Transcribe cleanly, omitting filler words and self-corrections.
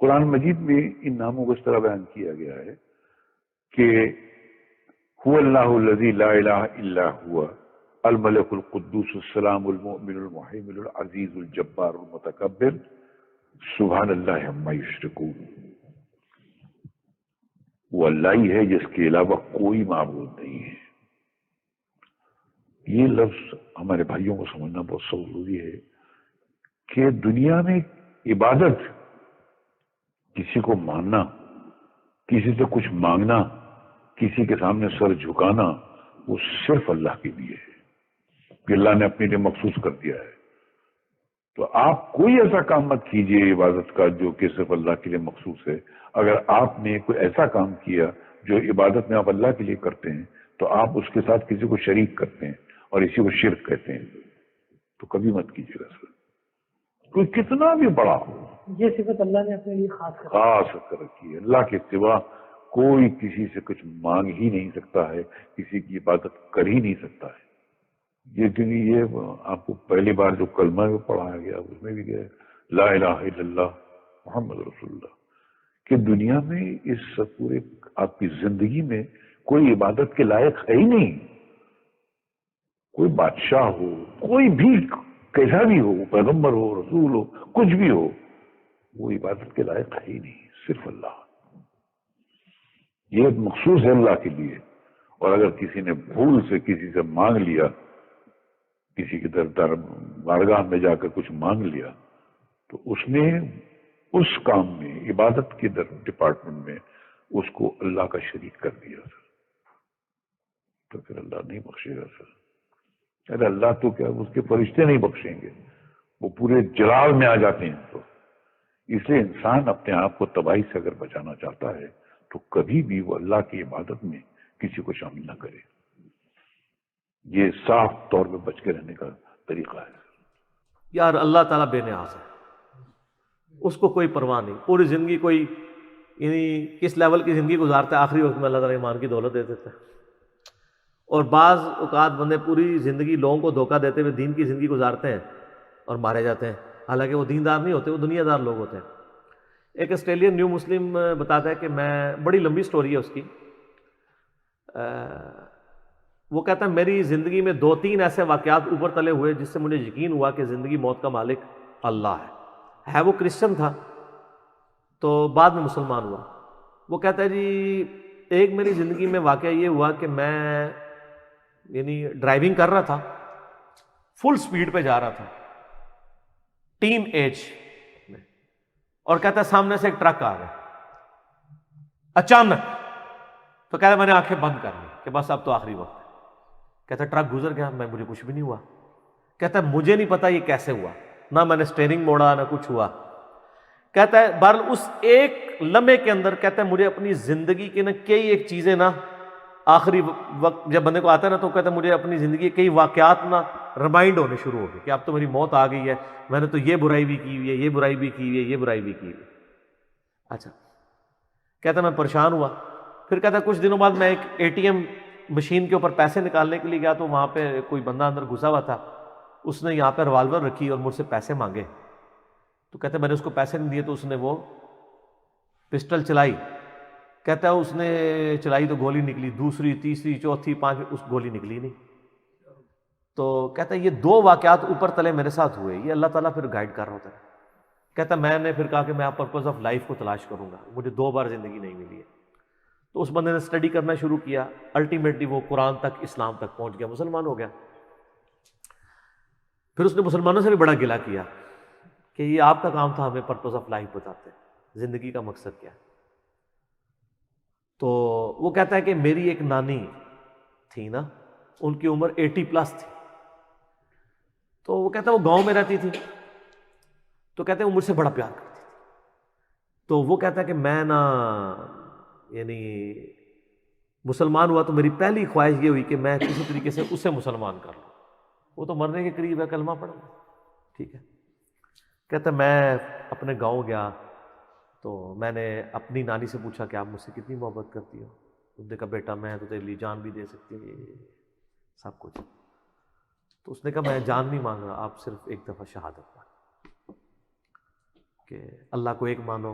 قرآن مجید میں ان ناموں کو اس طرح بیان کیا گیا ہے کہ هو اللہ الذی لا الہ الا هو الملک القدوس السلام المؤمن المحیمن العزیز الجبار المتکبر سبحان اللہ عما یشرکون. وہ اللہ ہی ہے جس کے علاوہ کوئی معبود نہیں ہے. یہ لفظ ہمارے بھائیوں کو سمجھنا بہت ضروری ہے کہ دنیا میں عبادت، کسی کو ماننا، کسی سے کچھ مانگنا، کسی کے سامنے سر جھکانا، وہ صرف اللہ کے لیے ہے کہ اللہ نے اپنے لیے مخصوص کر دیا ہے. تو آپ کوئی ایسا کام مت کیجئے عبادت کا جو کہ صرف اللہ کے لیے مخصوص ہے. اگر آپ نے کوئی ایسا کام کیا جو عبادت میں آپ اللہ کے لیے کرتے ہیں تو آپ اس کے ساتھ کسی کو شریک کرتے ہیں اور اسی کو شرک کہتے ہیں. تو کبھی مت کیجیے گا سر، کوئی کتنا بھی بڑا ہو. یہ صفت اللہ نے اپنے لیے خاص کر رکھی ہے. اللہ کے سوا کوئی کسی سے کچھ مانگ ہی نہیں سکتا ہے، کسی کی عبادت کر ہی نہیں سکتا ہے. یہ کیونکہ یہ آپ کو پہلی بار جو کلمہ میں پڑھایا گیا اس میں بھی گیا لا الہ الا اللہ محمد رسول اللہ، کہ دنیا میں اس پورے آپ کی زندگی میں کوئی عبادت کے لائق ہے ہی نہیں. کوئی بادشاہ ہو، کوئی بھی کیسا بھی ہو، پیغمبر ہو، رسول ہو، کچھ بھی ہو، وہ عبادت کے لائق ہے ہی نہیں، صرف اللہ. یہ مخصوص ہے اللہ کے لیے. اور اگر کسی نے بھول سے کسی سے مانگ لیا، کسی کے در بارگاہ میں جا کر کچھ مانگ لیا، تو اس نے اس کام میں عبادت کے ڈپارٹمنٹ میں اس کو اللہ کا شریک کر دیا سر. تو پھر اللہ نہیں بخشے گا سر. ارے اللہ تو کیا اس کے فرشتے نہیں بخشیں گے، وہ پورے جلال میں آ جاتے ہیں. تو اس لیے انسان اپنے آپ کو تباہی سے اگر بچانا چاہتا ہے تو کبھی بھی وہ اللہ کی عبادت میں کسی کو شامل نہ کرے. یہ صاف طور پہ بچ کے رہنے کا طریقہ ہے. یار اللہ تعالیٰ بے نیاز ہے، اس کو کوئی پرواہ نہیں. پوری زندگی کوئی یعنی کس لیول کی زندگی گزارتا ہے، آخری وقت میں اللہ تعالیٰ ایمان کی دولت دے دیتا ہے. اور بعض اوقات بندے پوری زندگی لوگوں کو دھوکہ دیتے ہوئے دین کی زندگی گزارتے ہیں اور مارے جاتے ہیں، حالانکہ وہ دیندار نہیں ہوتے، وہ دنیا دار لوگ ہوتے ہیں. ایک آسٹریلین نیو مسلم بتاتا ہے کہ میں، بڑی لمبی سٹوری ہے اس کی، وہ کہتا ہے میری زندگی میں 2-3 ایسے واقعات اوپر تلے ہوئے جس سے مجھے یقین ہوا کہ زندگی موت کا مالک اللہ ہے. وہ کرسچن تھا تو بعد میں مسلمان ہوا. وہ کہتا ہے جی ایک میری زندگی میں واقعہ یہ ہوا کہ میں یعنی ڈرائیونگ کر رہا تھا، فل سپیڈ پہ جا رہا تھا ٹین ایج میں، اور کہتا ہے سامنے سے ایک ٹرک آ گیا اچانک. تو کہتا ہے میں نے آنکھیں بند کر لی کہ بس اب تو آخری وقت ہے. کہتا ہے ٹرک گزر گیا، مجھے کچھ بھی نہیں ہوا. کہتا ہے مجھے نہیں پتا یہ کیسے ہوا، نہ میں نے اسٹیئرنگ موڑا نہ کچھ ہوا. کہتا ہے بہرحال اس ایک لمحے کے اندر کہتا ہے مجھے اپنی زندگی کی کئی ایک چیزیں آخری وقت جب بندے کو آتا ہے نا تو کہتا ہے مجھے اپنی زندگی کے کئی واقعات ریمائنڈ ہونے شروع ہو گئے کہ اب تو میری موت آ گئی ہے، میں نے تو یہ برائی بھی کی ہوئی ہے، یہ برائی بھی کی ہوئی ہے، یہ برائی بھی کی ہوئی ہے. اچھا کہتا ہے میں پریشان ہوا. پھر کہتا ہے کچھ دنوں بعد میں ایک ATM مشین کے اوپر پیسے نکالنے کے لیے گیا تو وہاں پہ کوئی بندہ اندر گھسا ہوا تھا. اس نے یہاں پہ ریوالور رکھی اور مجھ سے پیسے مانگے. تو کہتا ہے میں نے اس کو پیسے نہیں دیے تو اس نے وہ پسٹل چلائی. کہتا ہے اس نے چلائی تو گولی نکلی، دوسری تیسری چوتھی پانچویں، اس گولی نکلی نہیں. تو کہتا ہے یہ 2 واقعات اوپر تلے میرے ساتھ ہوئے، یہ اللہ تعالیٰ پھر گائیڈ کر رہا ہوتا ہے. کہتا ہے میں نے پھر کہا کہ میں پرپز آف لائف کو تلاش کروں گا، مجھے 2 بار زندگی نہیں ملی ہے. تو اس بندے نے اسٹڈی کرنا شروع کیا، الٹیمیٹلی وہ قرآن تک، اسلام تک پہنچ گیا، مسلمان ہو گیا. پھر اس نے مسلمانوں سے بھی بڑا گلہ کیا کہ یہ آپ کا کام تھا ہمیں پرپز آف لائف بتاتے، زندگی کا مقصد کیا. تو وہ کہتا ہے کہ میری ایک نانی تھی نا، ان کی عمر 80+ تھی. تو وہ کہتا ہے وہ گاؤں میں رہتی تھی، تو کہتے ہیں وہ مجھ سے بڑا پیار کرتی تھی. تو وہ کہتا ہے کہ میں یعنی مسلمان ہوا تو میری پہلی خواہش یہ ہوئی کہ میں کسی طریقے سے اسے مسلمان کر لوں. وہ تو مرنے کے قریب ہے، کلمہ پڑھا، ٹھیک ہے. کہتا ہے میں اپنے گاؤں گیا تو میں نے اپنی نانی سے پوچھا کہ آپ مجھ سے کتنی محبت کرتی ہو. اس نے کہا بیٹا میں تو تیرے لیے جان بھی دے سکتی ہوں، سب کچھ. تو اس نے کہا میں جان نہیں مانگ رہا، آپ صرف ایک دفعہ شہادت پڑھ کہ اللہ کو ایک مانو،